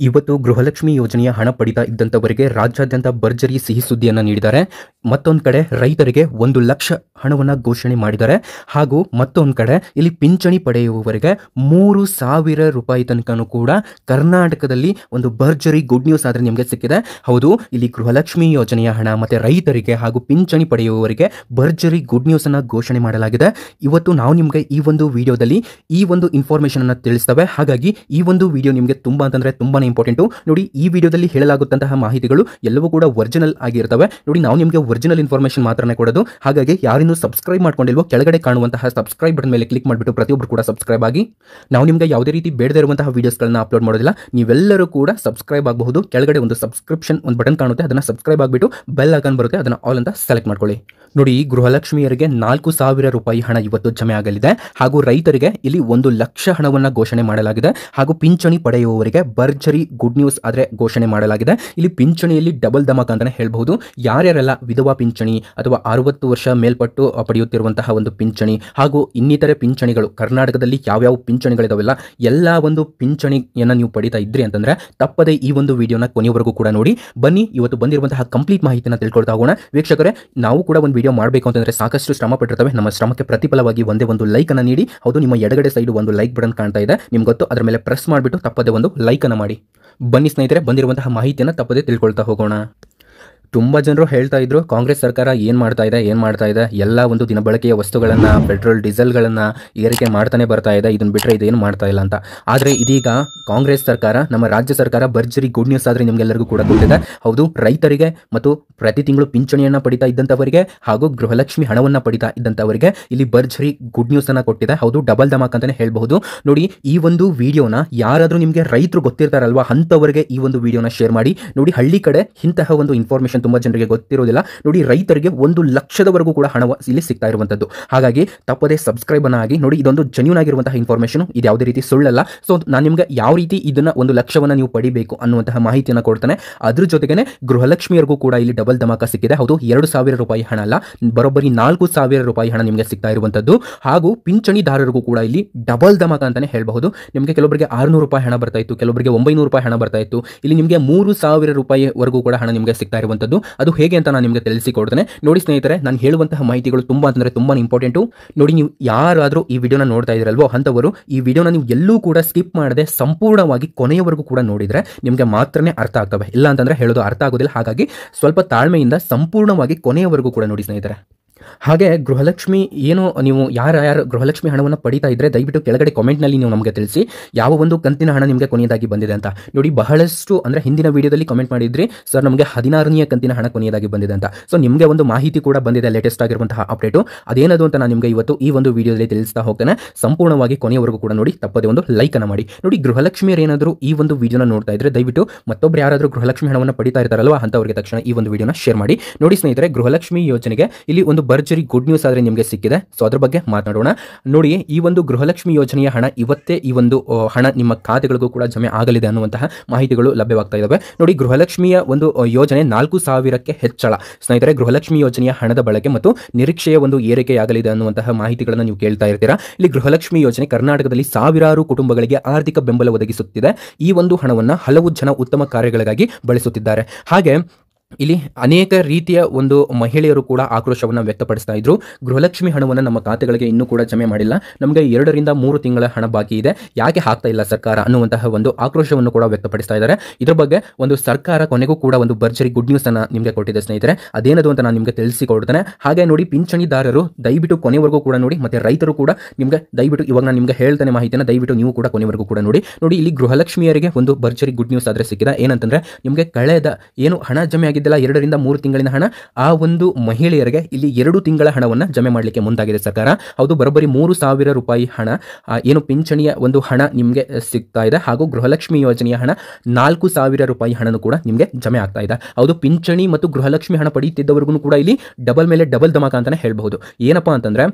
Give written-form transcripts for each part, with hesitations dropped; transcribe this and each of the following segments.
ಇವತ್ತು ಗೃಹಲಕ್ಷ್ಮಿ ಯೋಜನೆಯ ಹಣ ಪಡಿತಾ ಇದ್ದಂಥವರಿಗೆ ರಾಜ್ಯಾದ್ಯಂತ ಭರ್ಜರಿ ಸಿಹಿ ಸುದ್ದಿಯನ್ನು ನೀಡಿದ್ದಾರೆ. ಮತ್ತೊಂದು ಕಡೆ ರೈತರಿಗೆ 1 ಲಕ್ಷ ಹಣವನ್ನು ಘೋಷಣೆ ಮಾಡಿದ್ದಾರೆ. ಹಾಗೂ ಮತ್ತೊಂದು ಕಡೆ ಇಲ್ಲಿ ಪಿಂಚಣಿ ಪಡೆಯುವವರಿಗೆ 3,000 ರೂಪಾಯಿ ತನಕನೂ ಕೂಡ ಕರ್ನಾಟಕದಲ್ಲಿ ಒಂದು ಭರ್ಜರಿ ಗುಡ್ ನ್ಯೂಸ್ ಆದರೆ ನಿಮಗೆ ಸಿಕ್ಕಿದೆ. ಹೌದು, ಇಲ್ಲಿ ಗೃಹಲಕ್ಷ್ಮಿ ಯೋಜನೆಯ ಹಣ ಮತ್ತು ರೈತರಿಗೆ ಹಾಗೂ ಪಿಂಚಣಿ ಪಡೆಯುವವರಿಗೆ ಭರ್ಜರಿ ಗುಡ್ ನ್ಯೂಸ್ ಅನ್ನು ಘೋಷಣೆ ಮಾಡಲಾಗಿದೆ. ಇವತ್ತು ನಾವು ನಿಮಗೆ ಈ ಒಂದು ವಿಡಿಯೋದಲ್ಲಿ ಈ ಒಂದು ಇನ್ಫಾರ್ಮೇಶನ್ ಅನ್ನು ತಿಳಿಸ್ತೇವೆ. ಹಾಗಾಗಿ ಈ ಒಂದು ವಿಡಿಯೋ ನಿಮಗೆ ತುಂಬಾ ಅಂತಂದ್ರೆ ತುಂಬಾ ಇಂಪಾರ್ಟೆಂಟು. ನೋಡಿ, ಈ ವಿಡಿಯೋದಲ್ಲಿ ಹೇಳಲಾಗುವಂತಹ ಮಾಹಿತಿಗಳು ಎಲ್ಲವೂ ಕೂಡ ಒರಿಜಿನಲ್ ಆಗಿರ್ತವೆ. ನೋಡಿ, ನಾವು ನಿಮಗೆ ಒರಿಜಿನಲ್ ಇನ್ಫಾರ್ಮೇಶನ್ ಮಾತ್ರನೇ ಕೊಡೋದು. ಹಾಗಾಗಿ ಯಾರಿನ್ನೂ ಸಬ್ಸ್ಕ್ರೈಬ್ ಮಾಡ್ಕೊಂಡಿಲ್ವೋ ಕೆಳಗಡೆ ಕಾಣುವಂತಹ ಸಬ್ಸ್ಕ್ರೈಬ್ ಬಟನ್ ಮೇಲೆ ಕ್ಲಿಕ್ ಮಾಡಿಬಿಟ್ಟು ಪ್ರತಿಯೊಬ್ಬರು ಕೂಡ ಸಬ್ಸ್ಕ್ರೈಬ್ ಆಗಿ. ನಾವು ನಿಮಗೆ ಯಾವುದೇ ರೀತಿ ಬೇಡದೇ ಇರುವಂತಹ ವಿಡಿಯೋಸ್ಗಳನ್ನ ಅಪ್ಲೋಡ್ ಮಾಡೋದಿಲ್ಲ. ನೀವೆಲ್ಲರೂ ಕೂಡ ಸಬ್ಸ್ಕ್ರೈಬ್ ಆಗಬಹುದು. ಕೆಳಗಡೆ ಒಂದು ಸಬ್ಸ್ಕ್ರಿಪ್ಷನ್ ಒಂದು ಬಟನ್ ಕಾಣುತ್ತೆ, ಅದನ್ನ ಸಬ್ಸ್ಕ್ರೈಬ್ ಆಗಿಬಿಟ್ಟು ಬೆಲ್ ಐಕಾನ್ ಬರುತ್ತೆ, ಅದನ್ನ ಆಲ್ ಅಂತ ಸೆಲೆಕ್ಟ್ ಮಾಡ್ಕೊಳ್ಳಿ. ನೋಡಿ, ಗೃಹಲಕ್ಷ್ಮಿಯರಿಗೆ 4,000 ರೂಪಾಯಿ ಹಣ ಇವತ್ತು ಜಮೆ ಆಗಲಿದೆ. ಹಾಗೂ ರೈತರಿಗೆ ಇಲ್ಲಿ 1 ಲಕ್ಷ ಹಣವನ್ನು ಘೋಷಣೆ ಮಾಡಲಾಗಿದೆ. ಹಾಗೂ ಪಿಂಚಣಿ ಪಡೆಯುವವರಿಗೆ ಭರ್ಜರಿ ಗುಡ್ ನ್ಯೂಸ್ ಆದರೆ ಘೋಷಣೆ ಮಾಡಲಾಗಿದೆ. ಇಲ್ಲಿ ಪಿಂಚಣಿಯಲ್ಲಿ ಡಬಲ್ ಧಮಾಕ ಅಂತಾನೆ ಹೇಳಬಹುದು. ಯಾರ್ಯಾರೆಲ್ಲ ವಿಧವಾ ಪಿಂಚಣಿ ಅಥವಾ 60 ವರ್ಷ ಮೇಲ್ಪಟ್ಟು ಪಡೆಯುತ್ತಿರುವಂತಹ ಒಂದು ಪಿಂಚಣಿ ಹಾಗೂ ಇನ್ನಿತರೆ ಪಿಂಚಣಿಗಳು ಕರ್ನಾಟಕದಲ್ಲಿ ಯಾವ್ಯಾವ ಪಿಂಚಣಿಗಳಿದಾವೆಲ್ಲ ಎಲ್ಲ ಒಂದು ಪಿಂಚಣಿಯನ್ನು ನೀವು ಪಡಿತಾ ಇದ್ರಿ ಅಂತಂದ್ರೆ ತಪ್ಪದೇ ಈ ಒಂದು ವಿಡಿಯೋನ ಕೊನೆಯವರೆಗೂ ಕೂಡ ನೋಡಿ. ಬನ್ನಿ, ಇವತ್ತು ಬಂದಿರುವಂತಹ ಕಂಪ್ಲೀಟ್ ಮಾಹಿತಿನ ತಿಳ್ಕೊಳ್ತಾ ಹೋಗೋಣ. ವೀಕ್ಷಕರೇ, ನಾವು ಕೂಡ ಒಂದು ವಿಡಿಯೋ ಮಾಡಬೇಕು ಅಂತಂದ್ರೆ ಸಾಕಷ್ಟು ಶ್ರಮ ಪಟ್ಟಿರ್ತವೆ. ನಮ್ಮ ಶ್ರಮಕ್ಕೆ ಪ್ರತಿಫಲವಾಗಿ ಒಂದೇ ಒಂದು ಲೈಕ್ ಅನ್ನು ನೀಡಿ. ಹೌದು, ನಿಮ್ಮ ಎಡಗಡೆ ಸೈಡ್ ಒಂದು ಲೈಕ್ ಬಟನ್ ಕಾಣ್ತಾ ಇದೆ, ನಿಮ್ಗೆ ಗೊತ್ತು. ಅದರ ಮೇಲೆ ಪ್ರೆಸ್ ಮಾಡಿಬಿಟ್ಟು ತಪ್ಪದೇ ಒಂದು ಲೈಕ್ ಅನ್ನು ಮಾಡಿ. ಬನ್ನಿ ಸ್ನೇಹಿತರೆ, ಬಂದಿರುವಂತಹ ಮಾಹಿತಿಯನ್ನು ತಪ್ಪದೇ ತಿಳ್ಕೊಳ್ತಾ ಹೋಗೋಣ. ತುಂಬ ಜನರು ಹೇಳ್ತಾ ಇದ್ರು, ಕಾಂಗ್ರೆಸ್ ಸರ್ಕಾರ ಏನು ಮಾಡ್ತಾ ಇದೆ, ಎಲ್ಲ ಒಂದು ದಿನಬಳಕೆಯ ವಸ್ತುಗಳನ್ನು, ಪೆಟ್ರೋಲ್ ಡೀಸೆಲ್ಗಳನ್ನು ಏರಿಕೆ ಮಾಡ್ತಾನೆ ಬರ್ತಾ ಇದೆ, ಇದನ್ನು ಬಿಟ್ಟರೆ ಇದೇನು ಮಾಡ್ತಾ ಇಲ್ಲ ಅಂತ. ಆದರೆ ಇದೀಗ ಕಾಂಗ್ರೆಸ್ ಸರ್ಕಾರ, ನಮ್ಮ ರಾಜ್ಯ ಸರ್ಕಾರ ಭರ್ಜರಿ ಗುಡ್ ನ್ಯೂಸ್ ಆದರೆ ನಿಮಗೆಲ್ಲರಿಗೂ ಕೂಡ ಗೊತ್ತಿದೆ. ಹೌದು, ರೈತರಿಗೆ ಮತ್ತು ಪ್ರತಿ ತಿಂಗಳು ಪಿಂಚಣಿಯನ್ನು ಪಡಿತಾ ಇದ್ದಂಥವರಿಗೆ ಹಾಗೂ ಗೃಹಲಕ್ಷ್ಮಿ ಹಣವನ್ನು ಪಡಿತಾ ಇದ್ದಂಥವರಿಗೆ ಇಲ್ಲಿ ಭರ್ಜರಿ ಗುಡ್ ನ್ಯೂಸ್ ಅನ್ನು ಕೊಟ್ಟಿದೆ. ಹೌದು, ಡಬಲ್ ಧಮಾಕ್ ಅಂತಲೇ ಹೇಳಬಹುದು. ನೋಡಿ, ಈ ಒಂದು ವಿಡಿಯೋನ ಯಾರಾದರೂ ನಿಮಗೆ ರೈತರು ಗೊತ್ತಿರ್ತಾರಲ್ವಾ, ಅಂಥವರಿಗೆ ಈ ಒಂದು ವಿಡಿಯೋನ ಶೇರ್ ಮಾಡಿ. ನೋಡಿ, ಹಳ್ಳಿ ಕಡೆ ಇಂತಹ ಒಂದು ಇನ್ಫಾರ್ಮೇಶನ್ ತುಂಬಾ ಜನರಿಗೆ ಗೊತ್ತಿರೋದಿಲ್ಲ. ನೋಡಿ, ರೈತರಿಗೆ 1 ಲಕ್ಷದವರೆಗೂ ಕೂಡ ಹಣ ಇಲ್ಲಿ ಸಿಗ್ತಾ ಇರುವಂತದ್ದು. ಹಾಗಾಗಿ ತಪ್ಪದೇ ಸಬ್ಸ್ಕ್ರೈಬ್ ಅನ್ನ ಆಗಿ. ನೋಡಿ, ಇದೊಂದು ಜೆನ್ಯೂನ್ ಆಗಿರುವಂತಹ ಇನ್ಫಾರ್ಮೇಶನ್, ಇದು ಯಾವುದೇ ರೀತಿ ಸುಳ್ಳಲ್ಲ. ಸೊ ನಾನು ನಿಮಗೆ ಯಾವ ರೀತಿ ಇದನ್ನ 1 ಲಕ್ಷವನ್ನ ನೀವು ಪಡಿಬೇಕು ಅನ್ನುವಂತಹ ಮಾಹಿತಿಯನ್ನು ಕೊಡ್ತಾನೆ. ಅದ್ರ ಜೊತೆಗೆ ಗೃಹಲಕ್ಷ್ಮಿಯರಿಗೂ ಕೂಡ ಇಲ್ಲಿ ಡಬಲ್ ಧಮಾಕ ಸಿಕ್ಕಿದೆ. ಹೌದು, 2,000 ರೂಪಾಯಿ ಹಣ ಅಲ್ಲ, ಬರೋಬ್ಬರಿ 4,000 ರೂಪಾಯಿ ಹಣ ನಿಮಗೆ ಸಿಗ್ತಾ ಇರುವಂತದ್ದು. ಹಾಗೂ ಪಿಂಚಣಿದಾರರಿಗೂ ಕೂಡ ಇಲ್ಲಿ ಡಬಲ್ ಧಮಾಕ ಅಂತಾನೆ ಹೇಳಬಹುದು. ನಿಮಗೆ ಕೆಲವರಿಗೆ 600 ರೂಪಾಯಿ ಹಣ ಬರ್ತಾ ಇತ್ತು, ಕೆಲವರಿಗೆ 900 ರೂಪಾಯಿ ಹಣ ಬರ್ತಾ ಇತ್ತು. ಇಲ್ಲಿ ನಿಮಗೆ 3,000 ರೂಪಾಯಿವರೆಗೂ ಕೂಡ ಹಣ ನಿಮಗೆ ಸಿಗ್ತಾ ಇರುವಂತದ್ದು. ಅದು ಹೇಗೆ ಅಂತ ನಾನು ನಿಮಗೆ ತಿಳಿಸಿಕೊಡ್ತೇನೆ. ನೋಡಿ ಸ್ನೇಹಿತರೆ, ನಾನು ಹೇಳುವಂತಹ ಮಾಹಿತಿಗಳು ತುಂಬಾ ಅಂದ್ರೆ ತುಂಬಾ ಇಂಪಾರ್ಟೆಂಟು. ನೋಡಿ, ನೀವು ಯಾರಾದರೂ ಈ ವಿಡಿಯೋನ ನೋಡ್ತಾ ಇದ್ರಲ್ವೋ ಅಂಥವರು ಈ ವಿಡಿಯೋನ ನೀವು ಎಲ್ಲೂ ಕೂಡ ಸ್ಕಿಪ್ ಮಾಡದೆ ಸಂಪೂರ್ಣವಾಗಿ ಕೊನೆಯವರೆಗೂ ಕೂಡ ನೋಡಿದ್ರೆ ನಿಮಗೆ ಮಾತ್ರನೇ ಅರ್ಥ ಆಗ್ತವೆ. ಇಲ್ಲ ಅಂತಂದ್ರೆ ಹೇಳೋದು ಅರ್ಥ ಆಗೋದಿಲ್ಲ. ಹಾಗಾಗಿ ಸ್ವಲ್ಪ ತಾಳ್ಮೆಯಿಂದ ಸಂಪೂರ್ಣವಾಗಿ ಕೊನೆಯವರೆಗೂ ಕೂಡ ನೋಡಿ ಸ್ನೇಹಿತರೆ. ಹಾಗೆ ಗೃಹಲಕ್ಷ್ಮಿ ಏನು, ನೀವು ಯಾರು ಗೃಹಲಕ್ಷ್ಮಿ ಹಣವನ್ನು ಪಡಿತಾ ಇದ್ರೆ ದಯವಿಟ್ಟು ಕೆಳಗಡೆ ಕಾಮೆಂಟ್ನಲ್ಲಿ ನೀವು ನಮಗೆ ತಿಳಿಸಿ ಯಾವ ಒಂದು ಕಂತಿನ ಹಣ ನಿಮಗೆ ಕೊನೆಯದಾಗಿ ಬಂದಿದೆ ಅಂತ. ನೋಡಿ, ಬಹಳಷ್ಟು ಅಂದ್ರೆ ಹಿಂದಿನ ವಿಡಿಯೋದಲ್ಲಿ ಕಮೆಂಟ್ ಮಾಡಿದ್ರಿ, ಸರ್ ನಮಗೆ 16ನೇ ಕಂತಿನ ಹಣ ಕೊನೆಯದಾಗಿ ಬಂದಿದೆ ಅಂತ. ಸೊ ನಿಮಗೆ ಒಂದು ಮಾಹಿತಿ ಕೂಡ ಬಂದಿದೆ, ಲೇಟೆಸ್ಟ್ ಆಗಿರುವಂತಹ ಅಪ್ಡೇಟು. ಅದೇನದು ಅಂತ ನಾನು ನಿಮಗೆ ಇವತ್ತು ಈ ಒಂದು ವಿಡಿಯೋದಲ್ಲಿ ತಿಳಿಸ್ತಾ ಹೋಗ್ತೇನೆ. ಸಂಪೂರ್ಣವಾಗಿ ಕೊನೆಯವರೆಗೂ ಕೂಡ ನೋಡಿ, ತಪ್ಪದೇ ಒಂದು ಲೈಕ್ ಅನ್ನು ಮಾಡಿ. ನೋಡಿ, ಗೃಹಲಕ್ಷ್ಮಿಯರು ಏನಾದರೂ ಈ ಒಂದು ವಿಡಿಯೋನ ನೋಡ್ತಾ ಇದ್ರೆ ದಯವಿಟ್ಟು ಮತ್ತೊಬ್ಬರು ಯಾರಾದರೂ ಗೃಹಲಕ್ಷ್ಮಿ ಹಣವನ್ನು ಪಡಿತಾ ಇರ್ತಾರಲ್ವಾ ಅಂತವರಿಗೆ ತಕ್ಷಣ ಈ ಒಂದು ವಿಡಿಯೋನ ಶೇರ್ ಮಾಡಿ. ನೋಡಿ ಸ್ನೇಹಿತರೆ, ಗೃಹಲಕ್ಷ್ಮಿ ಯೋಜನೆಗೆ ಇಲ್ಲಿ ಒಂದು ಭರ್ಜರಿ ಗುಡ್ ನ್ಯೂಸ್ ಆದರೆ ನಿಮಗೆ ಸಿಕ್ಕಿದೆ. ಸೊ ಅದ್ರ ಬಗ್ಗೆ ಮಾತನಾಡೋಣ. ನೋಡಿ, ಈ ಒಂದು ಗೃಹಲಕ್ಷ್ಮಿ ಯೋಜನೆಯ ಹಣ ಇವತ್ತೇ ಈ ಒಂದು ಹಣ ನಿಮ್ಮ ಖಾತೆಗಳಿಗೂ ಕೂಡ ಜಮೆ ಆಗಲಿದೆ ಅನ್ನುವಂತಹ ಮಾಹಿತಿಗಳು ಲಭ್ಯವಾಗ್ತಾ ಇದ್ದಾವೆ. ನೋಡಿ, ಗೃಹಲಕ್ಷ್ಮಿಯ ಒಂದು ಯೋಜನೆ 4,000ಕ್ಕೆ ಹೆಚ್ಚಳ. ಸ್ನೇಹಿತರೆ, ಗೃಹಲಕ್ಷ್ಮಿ ಯೋಜನೆಯ ಹಣದ ಬಳಕೆ ಮತ್ತು ನಿರೀಕ್ಷೆಯ ಒಂದು ಏರಿಕೆಯಾಗಲಿದೆ ಅನ್ನುವಂತಹ ಮಾಹಿತಿಗಳನ್ನು ನೀವು ಕೇಳ್ತಾ ಇರ್ತೀರಾ. ಇಲ್ಲಿ ಗೃಹಲಕ್ಷ್ಮಿ ಯೋಜನೆ ಕರ್ನಾಟಕದಲ್ಲಿ ಸಾವಿರಾರು ಕುಟುಂಬಗಳಿಗೆ ಆರ್ಥಿಕ ಬೆಂಬಲ ಒದಗಿಸುತ್ತಿದೆ. ಈ ಒಂದು ಹಣವನ್ನು ಹಲವು ಜನ ಉತ್ತಮ ಕಾರ್ಯಗಳಿಗಾಗಿ ಬಳಸುತ್ತಿದ್ದಾರೆ. ಹಾಗೆ ಇಲ್ಲಿ ಅನೇಕ ರೀತಿಯ ಒಂದು ಮಹಿಳೆಯರು ಕೂಡ ಆಕ್ರೋಶವನ್ನು ವ್ಯಕ್ತಪಡಿಸ್ತಾ ಇದ್ರು. ಗೃಹಲಕ್ಷ್ಮಿ ಹಣವನ್ನು ನಮ್ಮ ಖಾತೆಗಳಿಗೆ ಇನ್ನೂ ಕೂಡ ಜಮೆ ಮಾಡಿಲ್ಲ, ನಮಗೆ 2 ರಿಂದ 3 ತಿಂಗಳ ಹಣ ಬಾಕಿ ಇದೆ, ಯಾಕೆ ಹಾಕ್ತಾ ಇಲ್ಲ ಸರ್ಕಾರ ಅನ್ನುವಂತಹ ಒಂದು ಆಕ್ರೋಶವನ್ನು ಕೂಡ ವ್ಯಕ್ತಪಡಿಸ್ತಾ ಇದ್ದಾರೆ. ಇದರ ಬಗ್ಗೆ ಒಂದು ಸರ್ಕಾರ ಕೊನೆಗೂ ಕೂಡ ಒಂದು ಭರ್ಜರಿ ಗುಡ್ ನ್ಯೂಸ್ ಅನ್ನ ನಿಮಗೆ ಕೊಟ್ಟಿದೆ ಸ್ನೇಹಿತರೆ. ಅದೇನದು ಅಂತ ನಾನು ನಿಮಗೆ ತಿಳಿಸಿಕೊಡ್ತೇನೆ. ಹಾಗೆ ನೋಡಿ, ಪಿಂಚಣಿದಾರರು ದಯವಿಟ್ಟು ಕೊನೆವರೆಗೂ ಕೂಡ ನೋಡಿ, ಮತ್ತೆ ರೈತರು ಕೂಡ ನಿಮಗೆ ದಯವಿಟ್ಟು ಇವಾಗ ನಾನು ನಿಮಗೆ ಹೇಳ್ತೇನೆ ಮಾಹಿತಿಯನ್ನು, ದಯವಿಟ್ಟು ನೀವು ಕೂಡ ಕೊನೆವರೆಗೂ ಕೂಡ ನೋಡಿ. ನೋಡಿ, ಇಲ್ಲಿ ಗೃಹಲಕ್ಷ್ಮಿಯರಿಗೆ ಒಂದು ಭರ್ಜರಿ ಗುಡ್ ನ್ಯೂಸ್ ಆದ್ರೆ ಸಿಕ್ಕಿದೆ. ಏನಂತಂದ್ರೆ ನಿಮಗೆ ಕಳೆದ ಏನು ಹಣ ಜಮೆ ಆಗಿದ್ದ 2 ರಿಂದ 3 ತಿಂಗಳಿನ ಹಣ, ಆ ಒಂದು ಮಹಿಳೆಯರಿಗೆ ಇಲ್ಲಿ 2 ತಿಂಗಳ ಹಣವನ್ನು ಜಮೆ ಮಾಡಲಿಕ್ಕೆ ಮುಂದಾಗಿದೆ ಸರ್ಕಾರ. ಹೌದು, ಬರೋಬ್ಬರಿ 3,000 ರೂಪಾಯಿ ಹಣ ಏನು ಪಿಂಚಣಿಯ ಒಂದು ಹಣ ನಿಮಗೆ ಸಿಗ್ತಾ ಇದೆ. ಹಾಗೂ ಗೃಹಲಕ್ಷ್ಮಿ ಯೋಜನೆಯ ಹಣ 4,000 ರೂಪಾಯಿ ಹಣನೂ ಕೂಡ ನಿಮಗೆ ಜಮೆ ಆಗ್ತಾ ಇದೆ. ಹೌದು, ಪಿಂಚಣಿ ಮತ್ತು ಗೃಹಲಕ್ಷ್ಮಿ ಹಣ ಪಡೆಯುತ್ತಿದ್ದವರಿಗೂ ಕೂಡ ಇಲ್ಲಿ ಡಬಲ್ ಮೇಲೆ ಡಬಲ್ ಧಮಾಕ ಅಂತಾನೆ ಹೇಳಬಹುದು. ಏನಪ್ಪಾ ಅಂತಂದ್ರೆ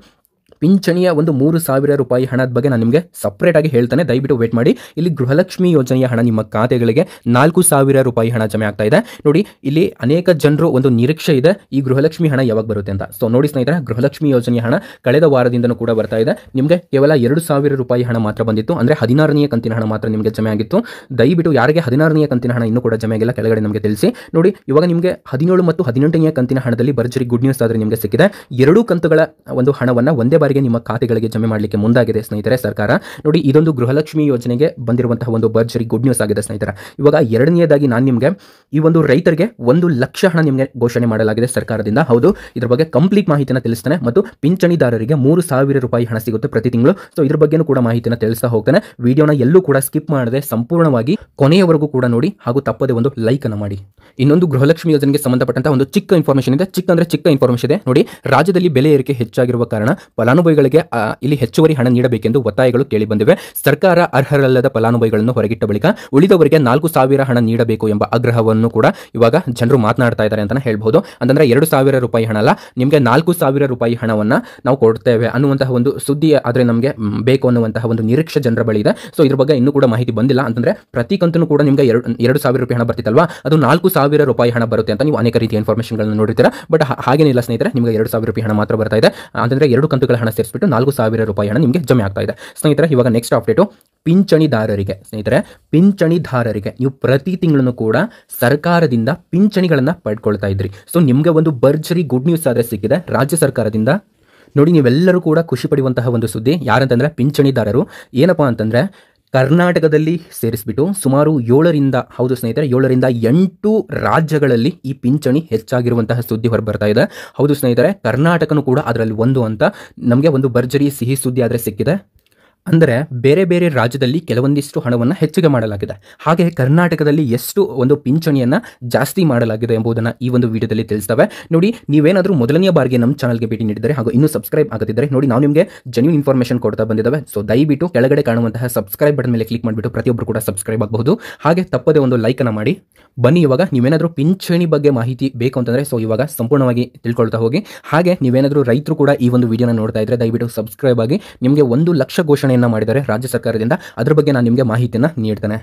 ಪಿಂಚಣಿಯ ಒಂದು 3,000 ರೂಪಾಯಿ ಹಣದ ಬಗ್ಗೆ ನಾನು ನಿಮಗೆ ಸಪ್ರೇಟ್ ಆಗಿ ಹೇಳ್ತಾನೆ, ದಯವಿಟ್ಟು ವೇಟ್ ಮಾಡಿ. ಇಲ್ಲಿ ಗೃಹಲಕ್ಷ್ಮಿ ಯೋಜನೆಯ ಹಣ ನಿಮ್ಮ ಖಾತೆಗಳಿಗೆ 4,000 ರೂಪಾಯಿ ಹಣ ಜಮೆ ಆಗ್ತಾ ಇದೆ. ನೋಡಿ, ಇಲ್ಲಿ ಅನೇಕ ಜನರು ಒಂದು ನಿರೀಕ್ಷೆ ಇದೆ, ಈ ಗೃಹಲಕ್ಷ್ಮಿ ಹಣ ಯಾವಾಗ ಬರುತ್ತೆ ಅಂತ. ಸೊ ನೋಡಿ ಸ್ನೇಹಿತರೆ, ಗೃಹಲಕ್ಷ್ಮಿ ಯೋಜನೆಯ ಹಣ ಕಳೆದ ವಾರದಿಂದನೂ ಕೂಡ ಬರ್ತಾ ಇದೆ. ನಿಮಗೆ ಕೇವಲ 2,000 ರೂಪಾಯಿ ಹಣ ಮಾತ್ರ ಬಂದಿತ್ತು, ಅಂದ್ರೆ 16ನೇ ಕಂತಿನ ಹಣ ಮಾತ್ರ ನಿಮಗೆ ಜಮೆ ಆಗಿತ್ತು. ದಯವಿಟ್ಟು ಯಾರಿಗೆ 16ನೇ ಕಂತಿನ ಹಣ ಇನ್ನೂ ಕೂಡ ಜಮೆ ಆಗಿಲ್ಲ ಕೆಳಗಡೆ ನಮಗೆ ತಿಳಿಸಿ. ನೋಡಿ, ಇವಾಗ ನಿಮಗೆ 17 ಮತ್ತು 18ನೇ ಕಂತಿನ ಹಣದಲ್ಲಿ ಭರ್ಜರಿ ಗುಡ್ ನ್ಯೂಸ್ ಆದ್ರೆ ನಿಮಗೆ ಸಿಕ್ಕಿದೆ. 2 ಕಂತುಗಳ ಒಂದು ಹಣವನ್ನ ಒಂದೇ ಬಾರಿಗೆ ನಿಮ್ಮ ಖಾತೆಗಳಿಗೆ ಜಮೆ ಮಾಡಲಿಕ್ಕೆ ಮುಂದಾಗಿದೆ ಸ್ನೇಹಿತರೆ ಸರ್ಕಾರ. ನೋಡಿ, ಇದೊಂದು ಗೃಹಲಕ್ಷ್ಮಿ ಯೋಜನೆಗೆ ಬಂದಿರುವಂತಹ ಒಂದು ಭರ್ಜರಿ ಗುಡ್ ನ್ಯೂಸ್ ಆಗಿದೆ ಸ್ನೇಹಿತರೆ. ಇವಾಗ ಎರಡನೆಯದಾಗಿ ನಾನು ನಿಮಗೆ ಈ ಒಂದು ರೈತರಿಗೆ 1 ಲಕ್ಷ ಹಣ ನಿಮಗೆ ಘೋಷಣೆ ಮಾಡಲಾಗಿದೆ ಸರ್ಕಾರದಿಂದ. ಹೌದು, ಇದ್ರ ಬಗ್ಗೆ ಕಂಪ್ಲೀಟ್ ಮಾಹಿತಿನ ತಿಳಿಸ್ತಾನೆ ಮತ್ತು ಪಿಂಚಣಿದಾರರಿಗೆ 3,000 ರೂಪಾಯಿ ಹಣ ಸಿಗುತ್ತೆ ಪ್ರತಿ ತಿಂಗಳು. ಸೊ ಇದ್ರ ಬಗ್ಗೆನೂ ಕೂಡ ಮಾಹಿತಿನ ತಿಳಿಸ್ತಾ ಹೋಗ್ತಾನೆ. ವಿಡಿಯೋನ ಎಲ್ಲೂ ಕೂಡ ಸ್ಕಿಪ್ ಮಾಡದೆ ಸಂಪೂರ್ಣವಾಗಿ ಕೊನೆಯವರೆಗೂ ಕೂಡ ನೋಡಿ ಹಾಗೂ ತಪ್ಪದೆ ಒಂದು ಲೈಕ್ ಅನ್ನು ಮಾಡಿ. ಇನ್ನೊಂದು ಗೃಹಲಕ್ಷ್ಮಿ ಯೋಜನೆಗೆ ಸಂಬಂಧಪಟ್ಟಂತಹ ಒಂದು ಚಿಕ್ಕ ಇನ್ಫಾರ್ಮೇಷನ್ ಇದೆ. ಚಿಕ್ಕ ಇನ್ಫಾರ್ಮೇಷನ್ ಇದೆ ನೋಡಿ. ರಾಜ್ಯದಲ್ಲಿ ಬೆಲೆ ಏರಿಕೆ ಹೆಚ್ಚಾಗಿರುವ ಕಾರಣ ಫಲಾನುಭವಿಗಳಿಗೆ ಇಲ್ಲಿ ಹೆಚ್ಚುವರಿ ಹಣ ನೀಡಬೇಕೆಂದು ಒತ್ತಾಯಗಳು ಕೇಳಿ ಬಂದಿವೆ. ಸರ್ಕಾರ ಅರ್ಹರಲ್ಲದ ಫಲಾನುಭವಿಗಳನ್ನು ಹೊರಗಿಟ್ಟ ಬಳಿಕ ಉಳಿದವರಿಗೆ 4,000 ಹಣ ನೀಡಬೇಕು ಎಂಬ ಆಗ್ರಹವನ್ನು ಕೂಡ ಇವಾಗ ಜನರು ಮಾತನಾಡ್ತಾ ಇದ್ದಾರೆ ಅಂತ ಹೇಳ್ಬಹುದು. ಅಂತಂದ್ರೆ 2,000 ರೂಪಾಯಿ ಹಣ ಅಲ್ಲ, ನಿಮಗೆ 4,000 ರೂಪಾಯಿ ಹಣವನ್ನ ನಾವು ಕೊಡ್ತೇವೆ ಅನ್ನುವಂತಹ ಒಂದು ಸುದ್ದಿ ಆದ್ರೆ ನಮಗೆ ಬೇಕು ಅನ್ನುವಂತಹ ಒಂದು ನಿರೀಕ್ಷೆ ಜನರ ಬಳಿ ಇದೆ. ಸೊ ಇದ್ರ ಬಗ್ಗೆ ಇನ್ನೂ ಕೂಡ ಮಾಹಿತಿ ಬಂದಿಲ್ಲ. ಅಂತಂದ್ರೆ ಪ್ರತಿ ಕಂತನ್ನು ಕೂಡ ನಿಮಗೆ 2,000 ರೂಪಾಯಿ ಹಣ ಬರ್ತಿತ್ತಲ್ವಾ, ಅದು 4,000 ರೂಪಾಯಿ ಹಣ ಬರುತ್ತೆ ಅಂತ ನೀವು ಅನೇಕ ರೀತಿಯ ಇನ್ಫಾರ್ಮೇಷನ್ಗಳನ್ನು ನೋಡಿರ್ತೀರಾ. ಬಟ್ ಹಾಗೇನಿಲ್ಲ ಸ್ನೇಹಿತರೆ, ನಿಮಗೆ 2,000 ರೂಪಾಯಿ ಹಣ ಮಾತ್ರ ಬರ್ತಾ ಇದೆ. ಅಂತಂದ್ರೆ 2 ಕಂತುಗಳ ಹಣ ಸೇರಿಸ್ಬಿಟ್ಟು 4,000 ರೂಪಾಯಿ ಹಣ ನಿಮಗೆ ಜಮೆ ಆಗ್ತಾ ಇದೆ ಸ್ನೇಹಿತರೆ. ಇವಾಗ ನೆಕ್ಸ್ಟ್ ಅಪ್ಡೇಟು ಪಿಂಚಣಿದಾರರಿಗೆ. ಸ್ನೇಹಿತರೆ, ಪಿಂಚಣಿದಾರರಿಗೆ ನೀವು ಪ್ರತಿ ತಿಂಗಳನ್ನು ಕೂಡ ಸರ್ಕಾರದಿಂದ ಪಿಂಚಣಿಗಳನ್ನ ಪಡ್ಕೊಳ್ತಾ ಇದ್ರಿ. ಸೊ ನಿಮ್ಗೆ ಒಂದು ಭರ್ಜರಿ ಗುಡ್ ನ್ಯೂಸ್ ಆದ್ರೆ ಸಿಕ್ಕಿದೆ ರಾಜ್ಯ ಸರ್ಕಾರದಿಂದ. ನೋಡಿ, ನೀವೆಲ್ಲರೂ ಕೂಡ ಖುಷಿ ಪಡುವಂತಹ ಒಂದು ಸುದ್ದಿ. ಯಾರಂತಂದ್ರೆ ಪಿಂಚಣಿದಾರರು. ಏನಪ್ಪಾ ಅಂತಂದ್ರೆ ಕರ್ನಾಟಕದಲ್ಲಿ ಸೇರಿಸ್ಬಿಟ್ಟು ಸುಮಾರು 7ರಿಂದ ಹೌದು ಸ್ನೇಹಿತರೆ 7ರಿಂದ 8 ರಾಜ್ಯಗಳಲ್ಲಿ ಈ ಪಿಂಚಣಿ ಹೆಚ್ಚಾಗಿರುವಂತಹ ಸುದ್ದಿ ಹೊರಬರ್ತಾ ಇದೆ. ಹೌದು ಸ್ನೇಹಿತರೆ, ಕರ್ನಾಟಕನೂ ಕೂಡ ಅದರಲ್ಲಿ ಒಂದು ಅಂತ ನಮಗೆ ಒಂದು ಭರ್ಜರಿ ಸಿಹಿ ಸುದ್ದಿ ಆದರೆ ಸಿಕ್ಕಿದೆ. ಅಂದರೆ ಬೇರೆ ಬೇರೆ ರಾಜ್ಯದಲ್ಲಿ ಕೆಲವೊಂದಿಷ್ಟು ಹಣವನ್ನು ಹೆಚ್ಚಿಗೆ ಮಾಡಲಾಗಿದೆ. ಹಾಗೆ ಕರ್ನಾಟಕದಲ್ಲಿ ಎಷ್ಟು ಒಂದು ಪಿಂಚಣಿಯನ್ನು ಜಾಸ್ತಿ ಮಾಡಲಾಗಿದೆ ಎಂಬುದನ್ನು ಈ ಒಂದು ವಿಡಿಯೋದಲ್ಲಿ ತಿಳಿಸ್ತವೆ. ನೋಡಿ, ನೀವೇನಾದರೂ ಮೊದಲನೆಯ ಬಾರಿಗೆ ನಮ್ಮ ಚಾನಲ್ಗೆ ಭೇಟಿ ನೀಡಿದರೆ ಹಾಗೂ ಇನ್ನೂ ಸಬ್ಸ್ಕ್ರೈಬ್ ಆಗದಿದ್ದರೆ ನೋಡಿ, ನಾವು ನಿಮಗೆ ಜೆನ್ಯೂನ್ ಇನ್ಫಾರ್ಮೇಷನ್ ಕೊಡ್ತಾ ಬಂದಿದ್ದಾವೆ. ಸೊ ದಯವಿಟ್ಟು ಕೆಳಗಡೆ ಕಾಣುವಂತಹ ಸಬ್ಸ್ಕ್ರೈಬ್ ಬಟನ್ ಮೇಲೆ ಕ್ಲಿಕ್ ಮಾಡಿಬಿಟ್ಟು ಪ್ರತಿಯೊಬ್ಬರು ಕೂಡ ಸಬ್ಸ್ಕ್ರೈಬ್ ಆಗಬಹುದು. ಹಾಗೆ ತಪ್ಪದೆ ಒಂದು ಲೈಕ್ ಅನ್ನು ಮಾಡಿ. ಬನ್ನಿ, ಇವಾಗ ನೀವೇನಾದರೂ ಪಿಂಚಣಿ ಬಗ್ಗೆ ಮಾಹಿತಿ ಬೇಕು ಅಂತಂದರೆ ಸೊ ಇವಾಗ ಸಂಪೂರ್ಣವಾಗಿ ತಿಳ್ಕೊಳ್ತಾ ಹೋಗಿ. ಹಾಗೆ ನೀವೇನಾದರೂ ರೈತರು ಕೂಡ ಈ ಒಂದು ವಿಡಿಯೋನ ನೋಡ್ತಾ ಇದ್ರೆ ದಯವಿಟ್ಟು ಸಬ್ಸ್ಕ್ರೈಬ್ ಆಗಿ. ನಿಮಗೆ 1 ಲಕ್ಷ ಘೋಷಣೆಯನ್ನು ಮಾಡಿದ್ದಾರೆ ರಾಜ್ಯ ಸರ್ಕಾರದಿಂದ, ಅದ್ರ ಬಗ್ಗೆ ನಾನು ನಿಮಗೆ ಮಾಹಿತಿಯನ್ನು ನೀಡ್ತೇನೆ.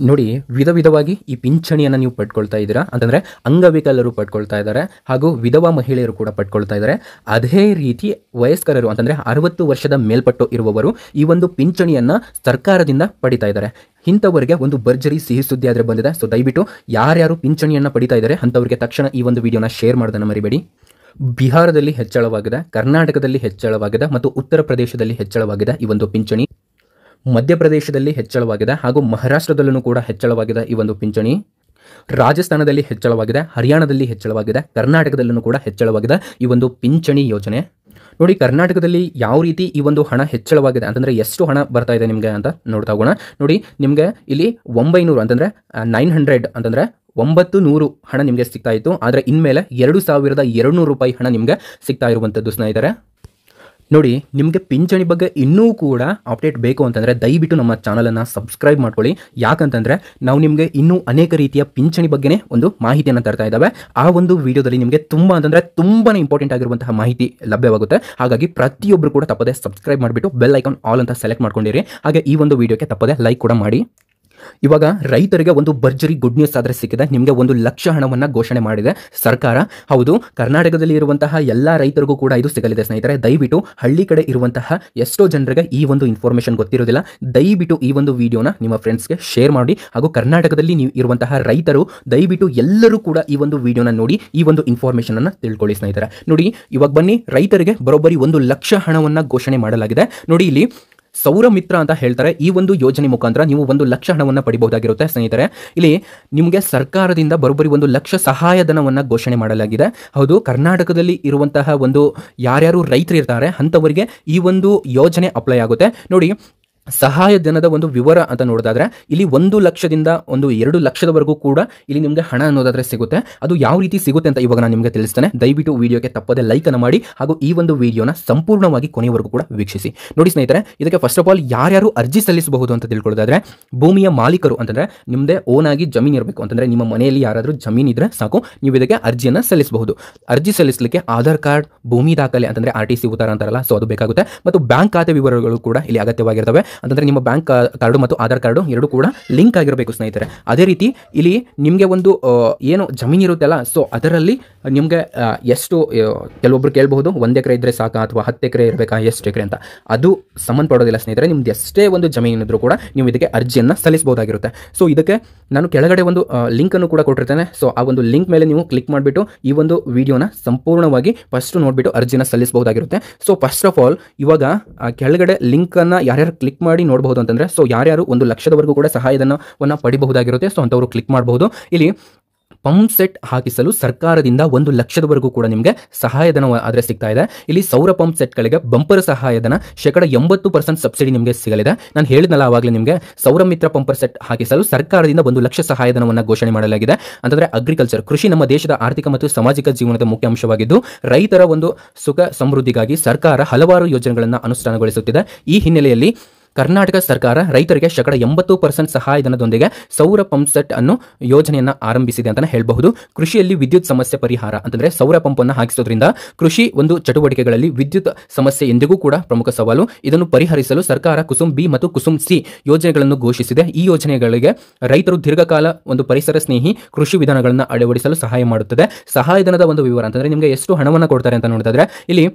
ನೋಡಿ, ವಿಧವಾಗಿ ಈ ಪಿಂಚಣಿಯನ್ನು ನೀವು ಪಡ್ಕೊಳ್ತಾ ಇದ್ದೀರಾ ಅಂತಂದ್ರೆ ಅಂಗವಿಕಲರು ಪಡ್ಕೊಳ್ತಾ ಇದ್ದಾರೆ ಹಾಗೂ ವಿಧವಾ ಮಹಿಳೆಯರು ಕೂಡ ಪಡ್ಕೊಳ್ತಾ ಇದ್ದಾರೆ. ಅದೇ ರೀತಿ ವಯಸ್ಕರರು ಅಂತಂದ್ರೆ 60 ವರ್ಷದ ಮೇಲ್ಪಟ್ಟು ಇರುವವರು ಈ ಒಂದು ಪಿಂಚಣಿಯನ್ನ ಸರ್ಕಾರದಿಂದ ಪಡಿತಾ ಇದ್ದಾರೆ. ಇಂಥವರಿಗೆ ಒಂದು ಭರ್ಜರಿ ಸಿಹಿ ಸುದ್ದಿ ಆದ್ರೆ ಬಂದಿದೆ. ಸೊ ದಯವಿಟ್ಟು ಯಾರ್ಯಾರು ಪಿಂಚಣಿಯನ್ನ ಪಡಿತಾ ಇದ್ದಾರೆ ಅಂಥವರಿಗೆ ತಕ್ಷಣ ಈ ಒಂದು ವಿಡಿಯೋನ ಶೇರ್ ಮಾಡೋದನ್ನ ಮರಿಬೇಡಿ. ಬಿಹಾರದಲ್ಲಿ ಹೆಚ್ಚಳವಾಗಿದೆ, ಕರ್ನಾಟಕದಲ್ಲಿ ಹೆಚ್ಚಳವಾಗಿದೆ ಮತ್ತು ಉತ್ತರ ಪ್ರದೇಶದಲ್ಲಿ ಹೆಚ್ಚಳವಾಗಿದೆ ಈ ಒಂದು ಪಿಂಚಣಿ. ಮಧ್ಯಪ್ರದೇಶದಲ್ಲಿ ಹೆಚ್ಚಳವಾಗಿದೆ ಹಾಗೂ ಮಹಾರಾಷ್ಟ್ರದಲ್ಲೂ ಕೂಡ ಹೆಚ್ಚಳವಾಗಿದೆ ಈ ಒಂದು ಪಿಂಚಣಿ. ರಾಜಸ್ಥಾನದಲ್ಲಿ ಹೆಚ್ಚಳವಾಗಿದೆ, ಹರಿಯಾಣದಲ್ಲಿ ಹೆಚ್ಚಳವಾಗಿದೆ, ಕರ್ನಾಟಕದಲ್ಲೂ ಕೂಡ ಹೆಚ್ಚಳವಾಗಿದೆ ಈ ಒಂದು ಪಿಂಚಣಿ ಯೋಜನೆ. ನೋಡಿ, ಕರ್ನಾಟಕದಲ್ಲಿ ಯಾವ ರೀತಿ ಈ ಒಂದು ಹಣ ಹೆಚ್ಚಳವಾಗಿದೆ ಅಂತಂದ್ರೆ ಎಷ್ಟು ಹಣ ಬರ್ತಾ ಇದೆ ನಿಮಗೆ ಅಂತ ನೋಡ್ತಾ ಹೋಗೋಣ. ನೋಡಿ, ನಿಮಗೆ ಇಲ್ಲಿ 900 ಅಂತಂದ್ರೆ 900 ಅಂತಂದ್ರೆ 900 ಹಣ ನಿಮಗೆ ಸಿಗ್ತಾ ಇತ್ತು. ಆದರೆ ಇನ್ಮೇಲೆ 2,200 ರೂಪಾಯಿ ಹಣ ನಿಮಗೆ ಸಿಗ್ತಾ ಇರುವಂಥದ್ದು ಸ್ನೇಹಿತರೆ. ನೋಡಿ, ನಿಮಗೆ ಪಿಂಚಣಿ ಬಗ್ಗೆ ಇನ್ನೂ ಕೂಡ ಅಪ್ಡೇಟ್ ಬೇಕು ಅಂತಂದರೆ ದಯವಿಟ್ಟು ನಮ್ಮ ಚಾನಲನ್ನು ಸಬ್ಸ್ಕ್ರೈಬ್ ಮಾಡ್ಕೊಳ್ಳಿ. ಯಾಕಂತಂದರೆ ನಾವು ನಿಮಗೆ ಇನ್ನೂ ಅನೇಕ ರೀತಿಯ ಪಿಂಚಣಿ ಬಗ್ಗೆನೇ ಒಂದು ಮಾಹಿತಿಯನ್ನು ತರ್ತಾ ಇದ್ದಾವೆ. ಆ ಒಂದು ವಿಡಿಯೋದಲ್ಲಿ ನಿಮಗೆ ತುಂಬಾ ಇಂಪಾರ್ಟೆಂಟ್ ಆಗಿರುವಂತಹ ಮಾಹಿತಿ ಲಭ್ಯವಾಗುತ್ತೆ. ಹಾಗಾಗಿ ಪ್ರತಿಯೊಬ್ಬರು ಕೂಡ ತಪ್ಪದೆ ಸಬ್ಸ್ಕ್ರೈಬ್ ಮಾಡಿಬಿಟ್ಟು ಬೆಲ್ ಐಕಾನ್ ಆಲ್ ಅಂತ ಸೆಲೆಕ್ಟ್ ಮಾಡ್ಕೊಂಡಿರಿ. ಹಾಗೆ ಈ ಒಂದು ವಿಡಿಯೋಕ್ಕೆ ತಪ್ಪದೆ ಲೈಕ್ ಕೂಡ ಮಾಡಿ. ಇವಾಗ ರೈತರಿಗೆ ಒಂದು ಭರ್ಜರಿ ಗುಡ್ ನ್ಯೂಸ್ ಆದ್ರೆ ಸಿಕ್ಕಿದೆ. ನಿಮಗೆ 1 ಲಕ್ಷ ಹಣವನ್ನ ಘೋಷಣೆ ಮಾಡಿದೆ ಸರ್ಕಾರ. ಹೌದು, ಕರ್ನಾಟಕದಲ್ಲಿ ಇರುವಂತಹ ಎಲ್ಲಾ ರೈತರಿಗೂ ಕೂಡ ಇದು ಸಿಗಲಿದೆ ಸ್ನೇಹಿತರೆ. ದಯವಿಟ್ಟು ಹಳ್ಳಿ ಕಡೆ ಇರುವಂತಹ ಎಷ್ಟೋ ಜನರಿಗೆ ಈ ಒಂದು ಇನ್ಫಾರ್ಮೇಶನ್ ಗೊತ್ತಿರೋದಿಲ್ಲ. ದಯವಿಟ್ಟು ಈ ಒಂದು ವಿಡಿಯೋನ ನಿಮ್ಮ ಫ್ರೆಂಡ್ಸ್ಗೆ ಶೇರ್ ಮಾಡಿ. ಹಾಗೂ ಕರ್ನಾಟಕದಲ್ಲಿ ನೀವು ಇರುವಂತಹ ರೈತರು ದಯವಿಟ್ಟು ಎಲ್ಲರೂ ಕೂಡ ಈ ಒಂದು ವಿಡಿಯೋನ ನೋಡಿ ಈ ಒಂದು ಇನ್ಫಾರ್ಮೇಶನ್ ಅನ್ನ ತಿಳ್ಕೊಳ್ಳಿ ಸ್ನೇಹಿತರೆ. ನೋಡಿ, ಇವಾಗ ಬನ್ನಿ, ರೈತರಿಗೆ ಬರೋಬ್ಬರಿ 1 ಲಕ್ಷ ಹಣವನ್ನ ಘೋಷಣೆ ಮಾಡಲಾಗಿದೆ. ನೋಡಿ, ಇಲ್ಲಿ ಸೌರ ಮಿತ್ರ ಅಂತ ಹೇಳ್ತಾರೆ. ಈ ಒಂದು ಯೋಜನೆ ಮುಖಾಂತರ ನೀವು 1 ಲಕ್ಷ ಹಣವನ್ನು ಪಡಿಬಹುದಾಗಿರುತ್ತೆ ಸ್ನೇಹಿತರೆ. ಇಲ್ಲಿ ನಿಮಗೆ ಸರ್ಕಾರದಿಂದ ಬರೋಬ್ಬರಿ 1 ಲಕ್ಷ ಸಹಾಯಧನವನ್ನು ಘೋಷಣೆ ಮಾಡಲಾಗಿದೆ. ಹೌದು, ಕರ್ನಾಟಕದಲ್ಲಿ ಇರುವಂತಹ ಒಂದು ಯಾರ್ಯಾರು ರೈತರು ಇರ್ತಾರೆ ಅಂಥವರಿಗೆ ಈ ಒಂದು ಯೋಜನೆ ಅಪ್ಲೈ ಆಗುತ್ತೆ. ನೋಡಿ, ಸಹಾಯಧನದ ಒಂದು ವಿವರ ಅಂತ ನೋಡೋದಾದ್ರೆ ಇಲ್ಲಿ 1 ಲಕ್ಷದಿಂದ 2 ಲಕ್ಷದವರೆಗೂ ಕೂಡ ಇಲ್ಲಿ ನಿಮಗೆ ಹಣ ಅನ್ನೋದಾದ್ರೆ ಸಿಗುತ್ತೆ. ಅದು ಯಾವ ರೀತಿ ಸಿಗುತ್ತೆ ಅಂತ ಇವಾಗ ನಾನು ನಿಮಗೆ ತಿಳಿಸ್ತೇನೆ. ದಯವಿಟ್ಟು ವಿಡಿಯೋಗೆ ತಪ್ಪದೆ ಲೈಕ್ ಅನ್ನು ಮಾಡಿ ಹಾಗೂ ಈ ಒಂದು ವಿಡಿಯೋನ ಸಂಪೂರ್ಣವಾಗಿ ಕೊನೆಯವರೆಗೂ ಕೂಡ ವೀಕ್ಷಿಸಿ. ನೋಡಿ ಸ್ನೇಹಿತರೆ, ಇದಕ್ಕೆ ಫಸ್ಟ್ ಆಫ್ ಆಲ್ ಯಾರ್ಯಾರು ಅರ್ಜಿ ಸಲ್ಲಿಸಬಹುದು ಅಂತ ತಿಳ್ಕೊಳ್ಳೋದಾದ್ರೆ, ಭೂಮಿಯ ಮಾಲೀಕರು ಅಂತಂದ್ರೆ ನಿಮ್ಮದೇ ಓನ್ ಆಗಿ ಜಮೀನು ಇರಬೇಕು ಅಂತಂದ್ರೆ ನಿಮ್ಮ ಮನೆಯಲ್ಲಿ ಯಾರಾದರೂ ಜಮೀನು ಇದ್ರೆ ಸಾಕು, ನೀವು ಇದಕ್ಕೆ ಅರ್ಜಿಯನ್ನು ಸಲ್ಲಿಸಬಹುದು. ಅರ್ಜಿ ಸಲ್ಲಿಸಲಿಕ್ಕೆ ಆಧಾರ್ ಕಾರ್ಡ್, ಭೂಮಿ ದಾಖಲೆ ಅಂತಂದ್ರೆ RTC ಉತ್ತರ ಅಂತಾರಲ್ಲ, ಸೊ ಅದು ಬೇಕಾಗುತ್ತೆ. ಮತ್ತು ಬ್ಯಾಂಕ್ ಖಾತೆ ವಿವರಗಳು ಕೂಡ ಇಲ್ಲಿ ಅಗತ್ಯವಾಗಿರ್ತವೆ. ಅಂತಂದ್ರೆ ನಿಮ್ಮ ಬ್ಯಾಂಕ್ ಕಾರ್ಡು ಮತ್ತು ಆಧಾರ್ ಕಾರ್ಡು ಎರಡು ಕೂಡ ಲಿಂಕ್ ಆಗಿರಬೇಕು ಸ್ನೇಹಿತರೆ. ಅದೇ ರೀತಿ ಇಲ್ಲಿ ನಿಮಗೆ ಒಂದು ಏನು ಜಮೀನು ಇರುತ್ತಲ್ಲ, ಸೊ ಅದರಲ್ಲಿ ನಿಮಗೆ ಎಷ್ಟು, ಕೆಲವೊಬ್ರು ಕೇಳಬಹುದು 1 ಎಕರೆ ಇದ್ರೆ ಸಾಕಾ ಅಥವಾ 10 ಎಕರೆ ಇರಬೇಕಾ, ಎಷ್ಟು ಎಕರೆ ಅಂತ. ಅದು ಸಂಬಂಧಪಡೋದಿಲ್ಲ ಸ್ನೇಹಿತರೆ. ನಿಮ್ದು ಎಷ್ಟೇ ಒಂದು ಜಮೀನು ಇದ್ರೂ ಕೂಡ ನೀವು ಇದಕ್ಕೆ ಅರ್ಜಿಯನ್ನು ಸಲ್ಲಿಸಬಹುದಾಗಿರುತ್ತೆ. ಸೊ ಇದಕ್ಕೆ ನಾನು ಕೆಳಗಡೆ ಒಂದು ಲಿಂಕ್ ಅನ್ನು ಕೂಡ ಕೊಟ್ಟಿರ್ತೇನೆ. ಸೊ ಆ ಒಂದು ಲಿಂಕ್ ಮೇಲೆ ನೀವು ಕ್ಲಿಕ್ ಮಾಡಿಬಿಟ್ಟು ಈ ಒಂದು ವಿಡಿಯೋನ ಸಂಪೂರ್ಣವಾಗಿ ಫಸ್ಟ್ ನೋಡಿಬಿಟ್ಟು ಅರ್ಜಿನ ಸಲ್ಲಿಸಬಹುದಾಗಿರುತ್ತೆ. ಸೊ ಫಸ್ಟ್ ಆಫ್ ಆಲ್ ಇವಾಗ ಕೆಳಗಡೆ ಲಿಂಕ್ ಅನ್ನ ಯಾರ್ಯಾರು ಕ್ಲಿಕ್ ಮಾಡಿ ನೋಡಬಹುದು ಅಂತಂದ್ರೆ, ಸೊ ಯಾರ್ಯಾರು 1 ಲಕ್ಷದವರೆಗೂ ಕೂಡ ಸಹಾಯಧನವನ್ನು ಪಡಿಬಹುದಾಗಿರುತ್ತೆ. ಸೊ ಅಂತವರು ಕ್ಲಿಕ್ ಮಾಡಬಹುದು. ಇಲ್ಲಿ ಪಂಪ್ ಸೆಟ್ ಹಾಕಿಸಲು ಸರ್ಕಾರದಿಂದ 1 ಲಕ್ಷದವರೆಗೂ ಕೂಡ ನಿಮಗೆ ಸಹಾಯಧನ ಆದರೆ ಸಿಗ್ತಾ ಇದೆ. ಇಲ್ಲಿ ಸೌರ ಪಂಪ್ ಸೆಟ್ಗಳಿಗೆ ಬಂಪರ್ ಸಹಾಯಧನ 80% ಸಬ್ಸಿಡಿ ನಿಮಗೆ ಸಿಗಲಿದೆ. ನಾನು ಹೇಳಿದ್ನಲ್ಲ ಆವಾಗಲೇ ನಿಮಗೆ, ಸೌರ ಮಿತ್ರ ಪಂಪರ್ ಸೆಟ್ ಹಾಕಿಸಲು ಸರ್ಕಾರದಿಂದ 1 ಲಕ್ಷ ಸಹಾಯಧನವನ್ನು ಘೋಷಣೆ ಮಾಡಲಾಗಿದೆ. ಅಂತಂದ್ರೆ ಅಗ್ರಿಕಲ್ಚರ್, ಕೃಷಿ ನಮ್ಮ ದೇಶದ ಆರ್ಥಿಕ ಮತ್ತು ಸಾಮಾಜಿಕ ಜೀವನದ ಮುಖ್ಯ ಅಂಶವಾಗಿದ್ದು, ರೈತರ ಒಂದು ಸುಖ ಸಮೃದ್ಧಿಗಾಗಿ ಸರ್ಕಾರ ಹಲವಾರು ಯೋಜನೆಗಳನ್ನು ಅನುಷ್ಠಾನಗೊಳಿಸುತ್ತಿದೆ. ಈ ಹಿನ್ನೆಲೆಯಲ್ಲಿ ಕರ್ನಾಟಕ ಸರ್ಕಾರ ರೈತರಿಗೆ 80% ಸಹಾಯಧನದೊಂದಿಗೆ ಸೌರ ಪಂಪ್ ಸೆಟ್ ಅನ್ನು ಯೋಜನೆಯನ್ನು ಆರಂಭಿಸಿದೆ ಅಂತ ಹೇಳಬಹುದು. ಕೃಷಿಯಲ್ಲಿ ವಿದ್ಯುತ್ ಸಮಸ್ಯೆ ಪರಿಹಾರ ಅಂತಂದ್ರೆ ಸೌರ ಪಂಪ್ ಅನ್ನು ಹಾಕಿಸೋದ್ರಿಂದ ಕೃಷಿ ಒಂದು ಚಟುವಟಿಕೆಗಳಲ್ಲಿ ವಿದ್ಯುತ್ ಸಮಸ್ಯೆ ಎಂದಿಗೂ ಕೂಡ ಪ್ರಮುಖ ಸವಾಲು. ಇದನ್ನು ಪರಿಹರಿಸಲು ಸರ್ಕಾರ ಕುಸುಮ್ ಬಿ ಮತ್ತು ಕುಸುಮ್ ಸಿ ಯೋಜನೆಗಳನ್ನು ಘೋಷಿಸಿದೆ. ಈ ಯೋಜನೆಗಳಿಗೆ ರೈತರು ದೀರ್ಘಕಾಲ ಒಂದು ಪರಿಸರ ಸ್ನೇಹಿ ಕೃಷಿ ವಿಧಾನಗಳನ್ನು ಅಳವಡಿಸಲು ಸಹಾಯ ಮಾಡುತ್ತದೆ. ಸಹಾಯಧನದ ಒಂದು ವಿವರ ಅಂತಂದ್ರೆ ನಿಮಗೆ ಎಷ್ಟು ಹಣವನ್ನು ಕೊಡ್ತಾರೆ ಅಂತ ನೋಡಿದ್ರೆ, ಇಲ್ಲಿ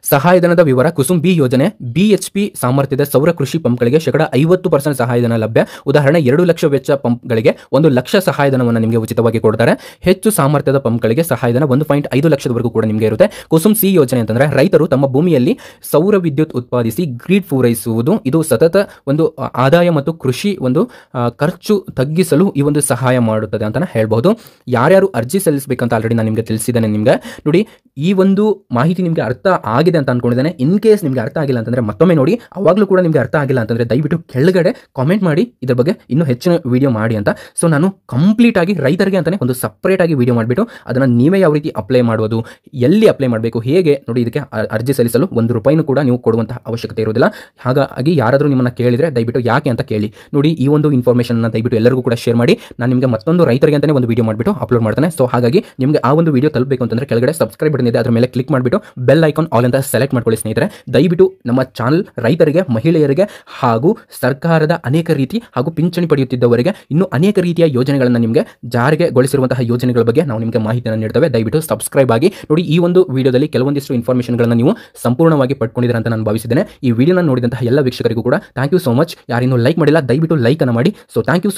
ಸಹಾಯಧನದ ವಿವರ: ಕುಸುಮ್ ಬಿ ಯೋಜನೆ BHP ಸಾಮರ್ಥ್ಯದ ಸೌರ ಕೃಷಿ ಪಂಪ್ಗಳಿಗೆ 50% ಸಹಾಯಧನ ಲಭ್ಯ. ಉದಾಹರಣೆ 2 ಲಕ್ಷ ವೆಚ್ಚ ಪಂಪ್ಗಳಿಗೆ 1 ಲಕ್ಷ ಸಹಾಯಧನವನ್ನು ನಿಮಗೆ ಉಚಿತವಾಗಿ ಕೊಡ್ತಾರೆ. ಹೆಚ್ಚು ಸಾಮರ್ಥ್ಯದ ಪಂಪ್ಗಳಿಗೆ ಸಹಾಯಧನ 1.5 ಲಕ್ಷದವರೆಗೂ ಕೂಡ ನಿಮಗೆ ಇರುತ್ತೆ. ಕುಸುಮ್ ಸಿ ಯೋಜನೆ ಅಂತಂದ್ರೆ ರೈತರು ತಮ್ಮ ಭೂಮಿಯಲ್ಲಿ ಸೌರ ವಿದ್ಯುತ್ ಉತ್ಪಾದಿಸಿ ಗ್ರಿಡ್ ಪೂರೈಸುವುದು. ಇದು ಸತತ ಒಂದು ಆದಾಯ ಮತ್ತು ಕೃಷಿ ಒಂದು ಖರ್ಚು ತಗ್ಗಿಸಲು ಈ ಒಂದು ಸಹಾಯ ಮಾಡುತ್ತದೆ ಅಂತ ಹೇಳ್ಬಹುದು. ಯಾರ್ಯಾರು ಅರ್ಜಿ ಸಲ್ಲಿಸಬೇಕಂತ ಆಲ್ರೆಡಿ ನಾನು ನಿಮಗೆ ತಿಳಿಸಿದ್ದೇನೆ. ನಿಮಗೆ ನೋಡಿ, ಈ ಒಂದು ಮಾಹಿತಿ ನಿಮಗೆ ಅರ್ಥ ಆಗಿದೆ ಅಂತ ಅನ್ಕೊಂಡಿದ್ದೇನೆ. ಇನ್ ಕೇಸ್ ನಿಮಗೆ ಅರ್ಥ ಆಗಿಲ್ಲ ಅಂತಂದ್ರೆ ಮತ್ತೊಮ್ಮೆ ನೋಡಿ. ಅವಾಗಲೂ ಕೂಡ ನಿಮಗೆ ಅರ್ಥ ಆಗಿಲ್ಲ ಅಂತಂದ್ರೆ ದಯವಿಟ್ಟು ಕೆಳಗಡೆ ಕಾಮೆಂಟ್ ಮಾಡಿ ಇದ್ರ ಬಗ್ಗೆ ಇನ್ನೂ ಹೆಚ್ಚಿನ ವಿಡಿಯೋ ಮಾಡಿ ಅಂತ. ಸೊ ನಾನು ಕಂಪ್ಲೀಟ್ ಆಗಿ ರೈತರಿಗೆ ಅಂತಾನೆ ಒಂದು ಸಪ್ರೇಟ್ ಆಗಿ ವಿಡಿಯೋ ಮಾಡಿಬಿಟ್ಟು ಅದನ್ನ ನೀವೇ ಯಾವ ರೀತಿ ಅಪ್ಲೈ ಮಾಡೋದು, ಎಲ್ಲಿ ಅಪ್ಲೈ ಮಾಡಬೇಕು, ಹೇಗೆ ನೋಡಿ, ಇದಕ್ಕೆ ಅರ್ಜಿ ಸಲ್ಲಿಸಲು 1 ರೂಪಾಯಿನೂ ಕೂಡ ನೀವು ಕೊಡುವಂತಹ ಅವಶ್ಯಕತೆ ಇರೋದಿಲ್ಲ. ಹಾಗಾಗಿ ಯಾರಾದರೂ ನಿಮ್ಮನ್ನ ಕೇಳಿದ್ರೆ ದಯವಿಟ್ಟು ಯಾಕೆ ಅಂತ ಕೇಳಿ ನೋಡಿ. ಈ ಒಂದು ಇನ್ಫಾರ್ಮೇಷನ್ ದಯವಿಟ್ಟು ಎಲ್ಲರಿಗೂ ಕೂಡ ಶೇರ್ ಮಾಡಿ. ನಾನು ನಿಮಗೆ ಮತ್ತೊಂದು ರೈತರಿಗೆ ಅಂತಾನೆ ಒಂದು ವಿಡಿಯೋ ಮಾಡಿಬಿಟ್ಟು ಅಪ್ಲೋಡ್ ಮಾಡ್ತಾನೆ. ಸೊ ಹಾಗಾಗಿ ನಿಮಗೆ ಆ ಒಂದು ವಿಡಿಯೋ ತಲುಪಬೇಕು ಅಂತಂದ್ರೆ ಕೆಳಗಡೆ ಸಬ್ಸ್ಕ್ರೈಬ್ ಬಟನ್ ಇದೆ, ಅದರ ಮೇಲೆ ಕ್ಲಿಕ್ ಮಾಡಿಬಿಟ್ಟು ಬೆಲ್ ಐಕಾನ್ ಆಲ್ ಅಂತ ಸೆಲೆಕ್ಟ್ ಮಾಡ್ಕೊಳ್ಳಿ ಸ್ನೇಹಿತರೆ. ದಯವಿಟ್ಟು ನಮ್ಮ ಚಾನಲ್ ರೈತರಿಗೆ, ಮಹಿಳೆಯರಿಗೆ ಹಾಗೂ ಸರ್ಕಾರದ ಅನೇಕ ರೀತಿ ಹಾಗೂ ಪಿಂಚಣಿ ಪಡೆಯುತ್ತಿದ್ದವರಿಗೆ ಇನ್ನೂ ಅನೇಕ ರೀತಿಯ ಯೋಜನೆಗಳನ್ನು ನಿಮಗೆ ಜಾರಿಗೆಗೊಳಿಸಿರುವಂತಹ ಯೋಜನೆಗಳ ಬಗ್ಗೆ ನಾವು ನಿಮಗೆ ಮಾಹಿತಿಯನ್ನು ನೀಡ್ತೇವೆ. ದಯವಿಟ್ಟು ಸಬ್ಸ್ಕ್ರೈಬ್ ಆಗಿ ನೋಡಿ. ಈ ಒಂದು ವಿಡಿಯೋದಲ್ಲಿ ಕೆಲವೊಂದಿಷ್ಟು ಇನ್ಫಾರ್ಮೇಷನ್ಗಳನ್ನು ನೀವು ಸಂಪೂರ್ಣವಾಗಿ ಪಡ್ಕೊಂಡಿದ್ದೀರಾ ಅಂತ ನಾನು ಭಾವಿಸಿದ್ದೇನೆ. ಈ ವಿಡಿಯೋನ ನೋಡಿದಂತಹ ಎಲ್ಲ ವೀಕ್ಷಕರಿಗೂ ಕೂಡ ಥ್ಯಾಂಕ್ ಯು ಸೋ ಮಚ್. ಯಾರಿನ್ನೂ ಲೈಕ್ ಮಾಡಿಲ್ಲ ದಯವಿಟ್ಟು ಲೈಕ್ ಅನ್ನು ಮಾಡಿ. So thank you.